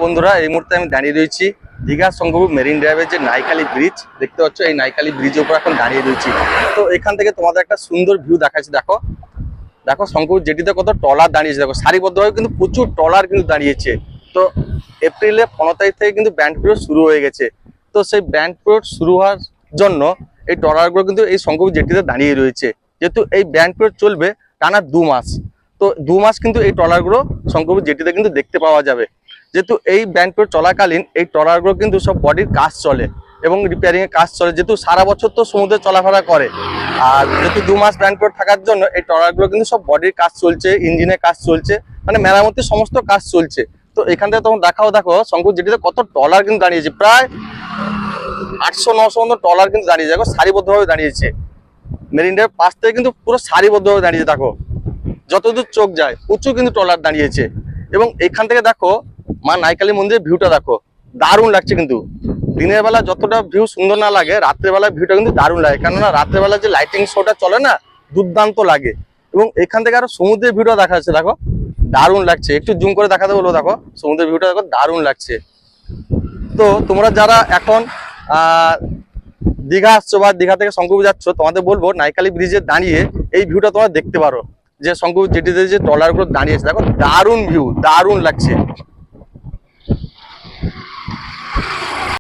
বন্ধুরা, এই মুহূর্তে আমি দাঁড়িয়ে রয়েছি দীঘা শঙ্করপুর মেরিন ড্রাইভের যে নাইখালি ব্রিজ দেখতে পাচ্ছ। এই নাইখালি ব্রিজের উপর এখন দাঁড়িয়ে রয়েছি। তো এখান থেকে তোমাদের একটা সুন্দর ভিউ দেখাচ্ছি। দেখো দেখো শঙ্করপুর জেটিতে কত ট্রলার দাঁড়িয়েছে। দেখো সারিবদ্ধভাবে কিন্তু প্রচুর ট্রলার কিন্তু দাঁড়িয়েছে। তো এপ্রিলের 15 তারিখ থেকে কিন্তু ব্যান্ড পিরিয়ড শুরু হয়ে গেছে। তো সেই ব্যান্ড পিরিয়ড শুরু হওয়ার জন্য এই ট্রলারগুলো কিন্তু এই শঙ্করপুর জেটিতে দাঁড়িয়ে রয়েছে। যেহেতু এই ব্যান্ড পিরিয়ড চলবে টানা 2 মাস, তো 2 মাস কিন্তু এই ট্রলারগুলো শঙ্করপুর জেটিতে কিন্তু দেখতে পাওয়া যাবে। যেহেতু এই ব্যান্ড পিরিয়ড চলাকালীন এই ট্রলারগুলো কিন্তু সব বডির কাজ চলে এবং রিপেয়ারিং এর কাজ চলে। যেহেতু সারা বছর তো সমুদ্রে চলাফেরা করে, আর যেহেতু 2 মাস ব্যান্ড পিরিয়ড থাকার জন্য এই ট্রলারগুলো কিন্তু সব বডির কাজ চলছে, ইঞ্জিনের কাজ চলছে, মানে মেরামতির সমস্ত কাজ চলছে। তো এখান থেকে তখন দেখো শঙ্করপুর জেটিতে কত ট্রলার কিন্তু দাঁড়িয়েছে। প্রায় 800-900 মতো ট্রলার কিন্তু দাঁড়িয়েছে। দেখো সারিবদ্ধভাবে দাঁড়িয়েছে। মেরিন ড্রাইভ পাশ থেকে কিন্তু পুরো সারিবদ্ধভাবে দাঁড়িয়েছে। দেখো যতদূর চোখ যায় প্রচুর কিন্তু ট্রলার দাঁড়িয়েছে। এবং এখান থেকে দেখো মা নাইখালি মন্দিরের ভিউটা দেখো, দারুণ লাগছে। কিন্তু দিনের বেলা যতটা ভিউ সুন্দর না লাগে, রাত্রেবেলা ভিউটা কিন্তু দারুণ লাগে। কেননা রাত্রেবেলা যে লাইটিং শোটা চলে না, দুর্দান্ত লাগে। এবং এখান থেকে আরো সমুদ্রের ভিউটা দেখা যাচ্ছে। দেখো দারুণ লাগছে। একটু জুম করে দেখাতে বলবো। দেখো সমুদ্রের ভিউটা দেখো, দারুণ লাগছে। তো তোমরা যারা এখন দীঘা আসছো বা দীঘা থেকে শঙ্করপুর যাচ্ছ, তোমাদের বলবো নাইখালি ব্রিজে দাঁড়িয়ে এই ভিউটা তোমরা দেখতে পারো। যে শঙ্করপুর জেটিতে যে ট্রলারগুলো দাঁড়িয়েছে, দেখো দারুণ ভিউ, দারুণ লাগছে।